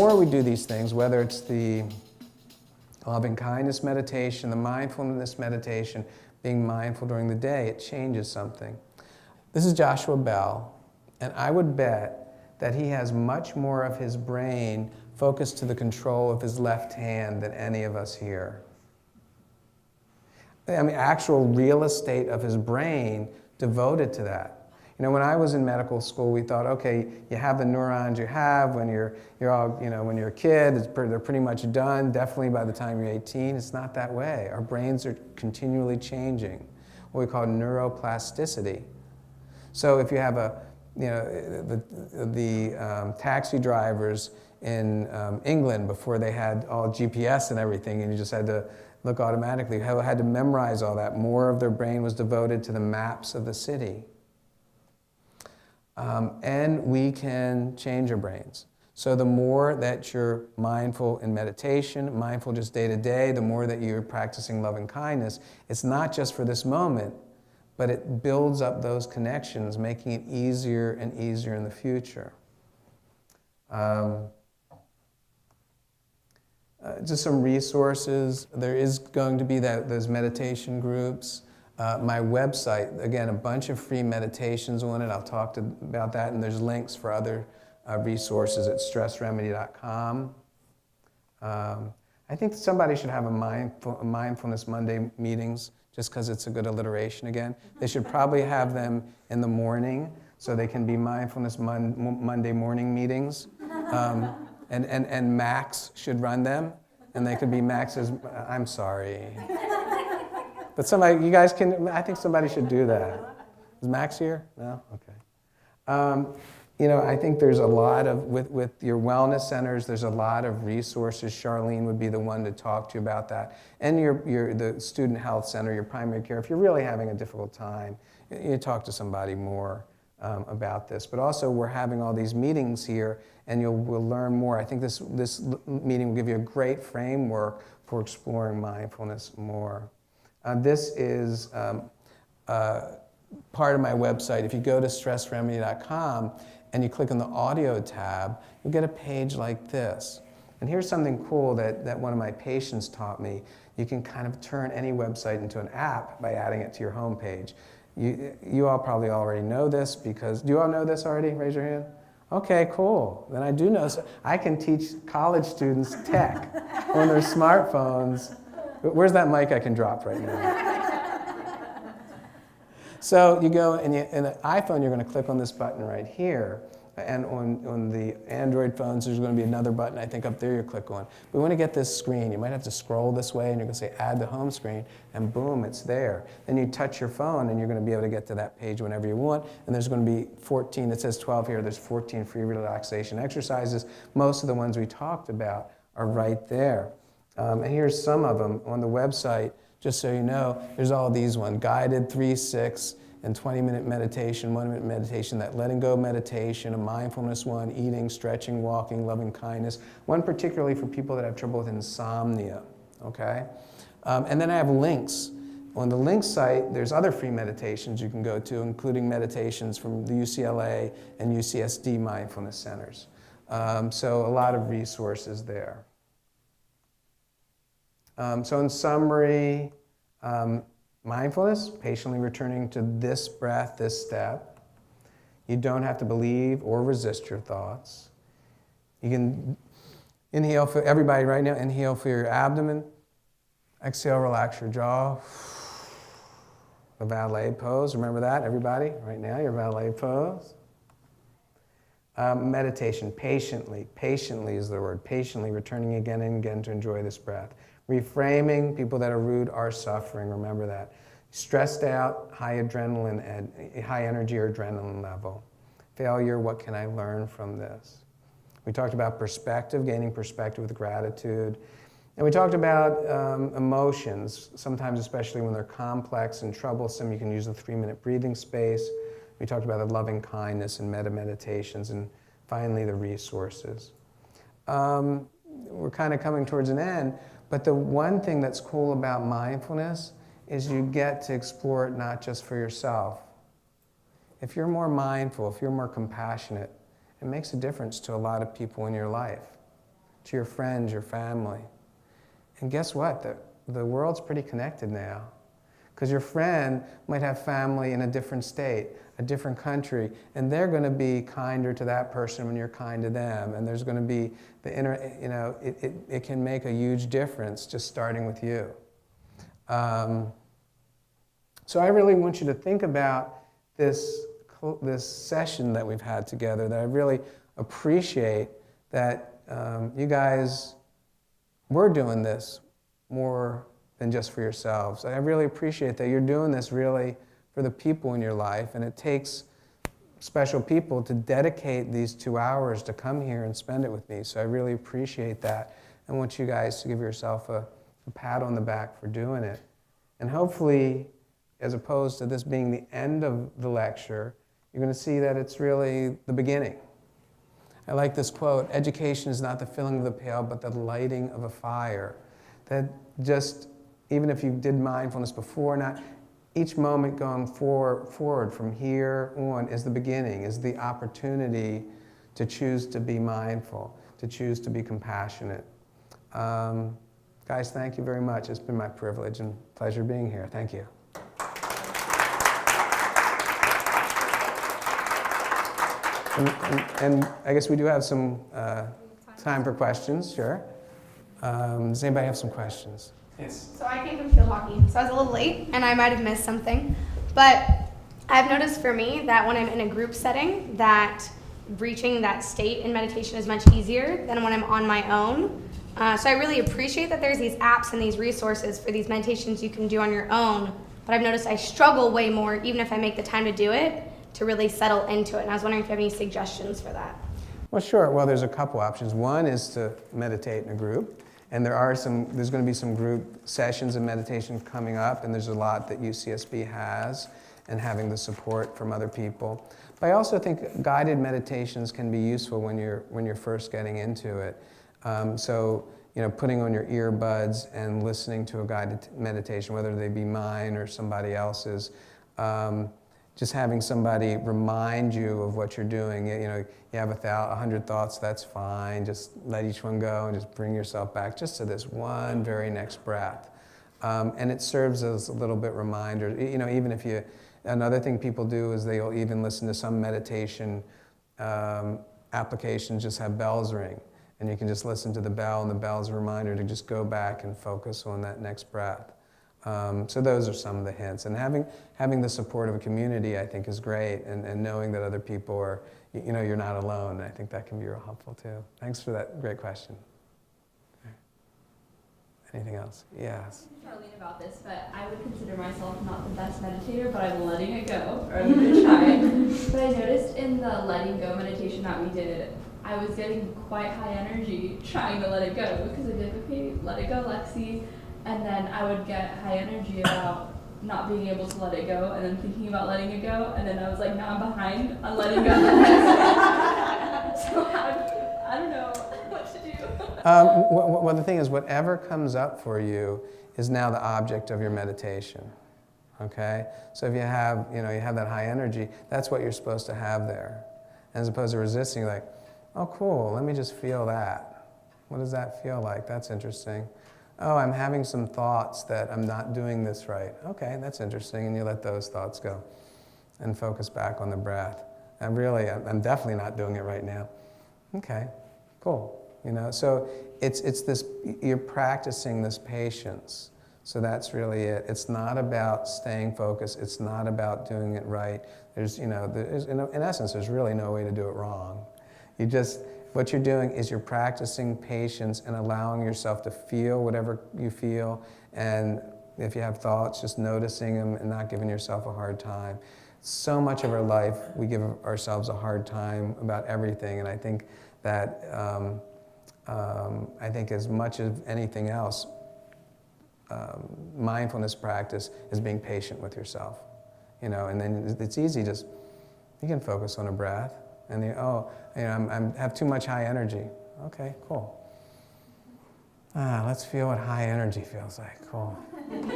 more we do these things, whether it's the loving kindness meditation, the mindfulness meditation, being mindful during the day, it changes something. This is Joshua Bell, and I would bet that he has much more of his brain focused to the control of his left hand than any of us here. I mean, actual real estate of his brain devoted to that. You know, when I was in medical school, we thought, okay, you have the neurons you have when you're all, you know, when you're a kid, they're pretty much done. Definitely by the time you're 18, it's not that way. Our brains are continually changing, what we call neuroplasticity. So if you have the taxi drivers in England before they had all GPS and everything, and you just had to look automatically, had to memorize all that. More of their brain was devoted to the maps of the city. And we can change our brains. So the more that you're mindful in meditation, mindful just day to day, the more that you're practicing loving kindness, it's not just for this moment, but it builds up those connections, making it easier and easier in the future. Just some resources. There is going to be those meditation groups. My website, again, a bunch of free meditations on it. I'll talk about that, and there's links for other resources at stressremedy.com. I think somebody should have a Mindfulness Monday meetings, just because it's a good alliteration again. They should probably have them in the morning, so they can be Mindfulness Monday morning meetings. And Max should run them, and they could be Max's, I'm sorry. But somebody, you guys can, I think somebody should do that. Is Max here? No? Okay. You know, I think there's a lot of, with your wellness centers, there's a lot of resources. Charlene would be the one to talk to you about that. And the student health center, your primary care, if you're really having a difficult time, you talk to somebody more about this. But also, we're having all these meetings here, and we'll learn more. I think this meeting will give you a great framework for exploring mindfulness more. This is part of my website. If you go to stressremedy.com and you click on the audio tab, you'll get a page like this. And here's something cool that one of my patients taught me. You can kind of turn any website into an app by adding it to your homepage. You all probably already know this because, do you all know this already? Raise your hand. Okay, cool. Then I do know. So I can teach college students tech on their smartphones. Where's that mic I can drop right now? So you go, and in an iPhone, you're going to click on this button right here. And on the Android phones, there's going to be another button, I think, up there you click on. We want to get this screen. You might have to scroll this way, and you're going to say, add to home screen, and boom, it's there. Then you touch your phone, and you're going to be able to get to that page whenever you want. And there's going to be 14, it says 12 here, there's 14 free relaxation exercises. Most of the ones we talked about are right there. And here's some of them on the website, just so you know. There's all these ones, guided 3, 6, and 20-minute meditation, 1-minute meditation, that letting go meditation, a mindfulness one, eating, stretching, walking, loving kindness, one particularly for people that have trouble with insomnia, okay? And then I have links. On the link site, there's other free meditations you can go to, including meditations from the UCLA and UCSD mindfulness centers. So a lot of resources there. So in summary, mindfulness, patiently returning to this breath, this step. You don't have to believe or resist your thoughts. You can inhale for everybody right now, inhale for your abdomen. Exhale, relax your jaw. The valet pose, remember that, everybody? Right now, your valet pose. Meditation, patiently is the word. Patiently returning again and again to enjoy this breath. Reframing, people that are rude are suffering, remember that. Stressed out, high adrenaline, high energy or adrenaline level. Failure, what can I learn from this? We talked about perspective, gaining perspective with gratitude. And we talked about emotions, sometimes especially when they're complex and troublesome, you can use the 3-minute breathing space. We talked about the loving kindness and meditations, and finally the resources. We're kind of coming towards an end, but the one thing that's cool about mindfulness is you get to explore it not just for yourself. If you're more mindful, if you're more compassionate, it makes a difference to a lot of people in your life. to your friends, your family. And guess what? The world's pretty connected now. Because your friend might have family in a different state, a different country, and they're going to be kinder to that person when you're kind to them. And there's going to be the inner, it can make a huge difference just starting with you. So I really want you to think about this session that we've had together, that I really appreciate that you guys were doing this more than just for yourselves. I really appreciate that you're doing this really for the people in your life, and it takes special people to dedicate these 2 hours to come here and spend it with me. So I really appreciate that. I want you guys to give yourself a pat on the back for doing it. And hopefully, as opposed to this being the end of the lecture, you're going to see that it's really the beginning. I like this quote, education is not the filling of the pail, but the lighting of a fire. That just, even if you did mindfulness before, not each moment going forward from here on is the beginning, is the opportunity to choose to be mindful, to choose to be compassionate. Guys, thank you very much. It's been my privilege and pleasure being here. Thank you. And I guess we do have some time for questions, sure. Does anybody have some questions? Yes. So I came from field hockey, so I was a little late, and I might have missed something. But I've noticed for me that when I'm in a group setting, that reaching that state in meditation is much easier than when I'm on my own. So I really appreciate that there's these apps and these resources for these meditations you can do on your own. But I've noticed I struggle way more, even if I make the time to do it, to really settle into it. And I was wondering if you have any suggestions for that. Well, sure. Well, there's a couple options. One is to meditate in a group. And there's going to be some group sessions of meditation coming up, and there's a lot that UCSB has, and having the support from other people. But I also think guided meditations can be useful when you're first getting into it. So, putting on your earbuds and listening to a guided meditation, whether they be mine or somebody else's, just having somebody remind you of what you're doing. You have 100 thoughts, that's fine. Just let each one go and just bring yourself back just to this one very next breath. And it serves as a little bit reminder. Even if another thing people do is they'll even listen to some meditation applications just have bells ring. And you can just listen to the bell, and the bell's a reminder to just go back and focus on that next breath. So those are some of the hints. And having the support of a community, I think, is great. And knowing that other people are, you're not alone. I think that can be real helpful, too. Thanks for that great question. Anything else? Yes. Charlene about this, but I would consider myself not the best meditator, but I'm letting it go, or I'm going to try. But I noticed in the letting go meditation that we did, I was getting quite high energy trying to let it go, because I'd be like, okay, let it go, Lexi. And then I would get high energy about not being able to let it go, and then thinking about letting it go, and then I was like, now I'm behind on letting go. So I don't know what to do. Well, the thing is, whatever comes up for you is now the object of your meditation. Okay? So if you have that high energy, that's what you're supposed to have there. As opposed to resisting, like, oh, cool, let me just feel that. What does that feel like? That's interesting. Oh, I'm having some thoughts that I'm not doing this right. Okay, that's interesting, and you let those thoughts go and focus back on the breath. I'm definitely not doing it right now. Okay, cool. So it's this, you're practicing this patience. So that's really it. It's not about staying focused. It's not about doing it right. In essence, there's really no way to do it wrong. What you're doing is you're practicing patience and allowing yourself to feel whatever you feel, and if you have thoughts, just noticing them and not giving yourself a hard time. So much of our life, we give ourselves a hard time about everything, and I think that, as much as anything else, mindfulness practice is being patient with yourself. And then it's easy, you can focus on a breath. And I have too much high energy. Okay, cool. Let's feel what high energy feels like. Cool. High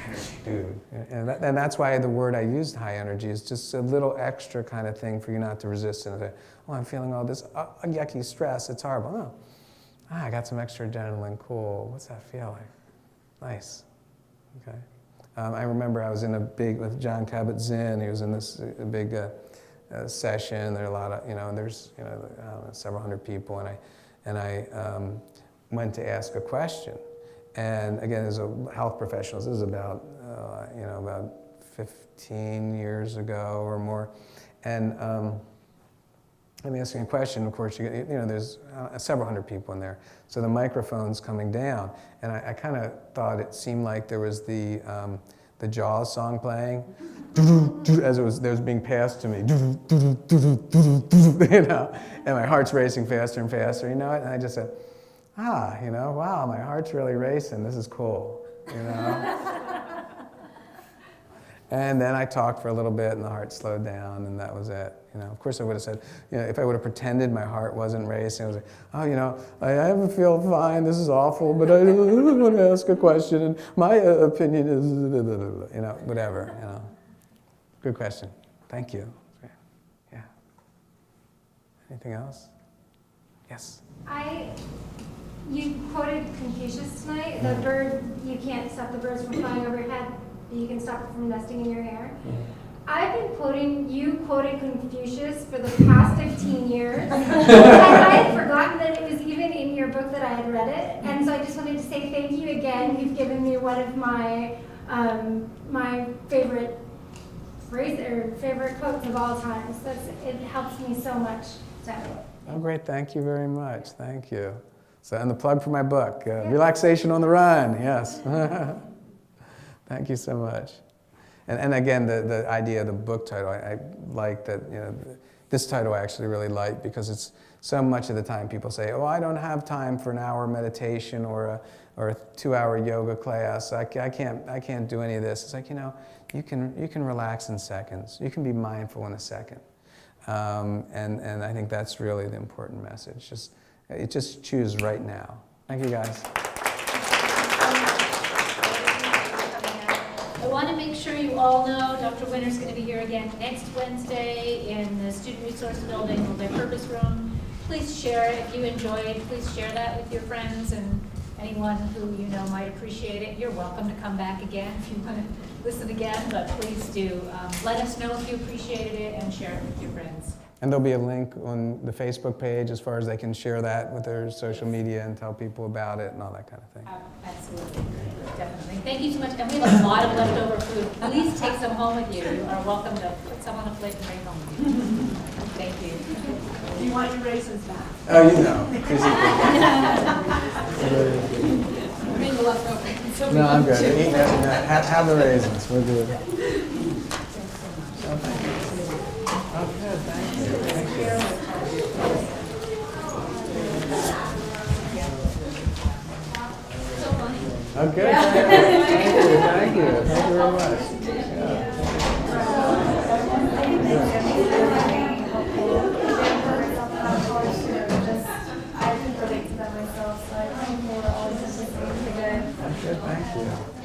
energy, dude. And that's why the word I used, high energy, is just a little extra kind of thing for you not to resist and say, oh, I'm feeling all this yucky stress. It's horrible. No. I got some extra adrenaline. Cool. What's that feel like? Nice. Okay. I remember I was in with John Kabat-Zinn. He was in this big session. There are a lot of, there's, I don't know, several hundred people, and I went to ask a question. And again, as a health professional, this is about, about 15 years ago or more. And I'm asking a question. Of course, there's several hundred people in there. So the microphone's coming down, and I kind of thought it seemed like there was the Jaws song playing, as it was being passed to me, and my heart's racing faster and faster, And I just said, wow, my heart's really racing. This is cool, And then I talked for a little bit, and the heart slowed down, and that was it. Of course, I would have said, if I would have pretended my heart wasn't racing, I was like, I feel fine. This is awful, but I want to ask a question, and my opinion is, whatever. Good question. Thank you. Yeah. Anything else? Yes. You quoted Confucius tonight. The bird, you can't stop the birds from flying over your head, but you can stop it from nesting in your hair. I've been you quoted Confucius for the past 15 years. And I had forgotten that it was even in your book that I had read it. And so I just wanted to say thank you again. You've given me one of my my favorite favorite quotes of all time. So it helps me so much. Oh, great. Thank you very much. Thank you. So, and the plug for my book, Relaxation on the Run. Yes. Thank you so much. And again, the idea of the book title, I like that, this title I actually really like, because it's so much of the time people say, oh, I don't have time for an hour meditation or a 2-hour yoga class. I can't do any of this. It's like, you can relax in seconds. You can be mindful in a second. And I think that's really the important message. Just choose right now. Thank you, guys. I want to make sure you all know Dr. Winter's going to be here again next Wednesday in the Student Resource Building, Multi-Purpose Room. Please share it if you enjoyed. Please share that with your friends and anyone who might appreciate it. You're welcome to come back again if you want to listen again, but please do. Let us know if you appreciated it and share it with your friends. And there'll be a link on the Facebook page as far as they can share that with their social media and tell people about it and all that kind of thing. Absolutely. Definitely. Thank you so much. And we have a lot of leftover food. Please take some home with you. You are welcome to put some on the plate and bring home with you. Thank you. Do you want your raisins back? Oh, Bring the leftovers. No, I'm good. Have the raisins. We're good. Oh, good. Thank you. Thank you. Oh, good. Thank you. Thank you very much. Good. Thank you.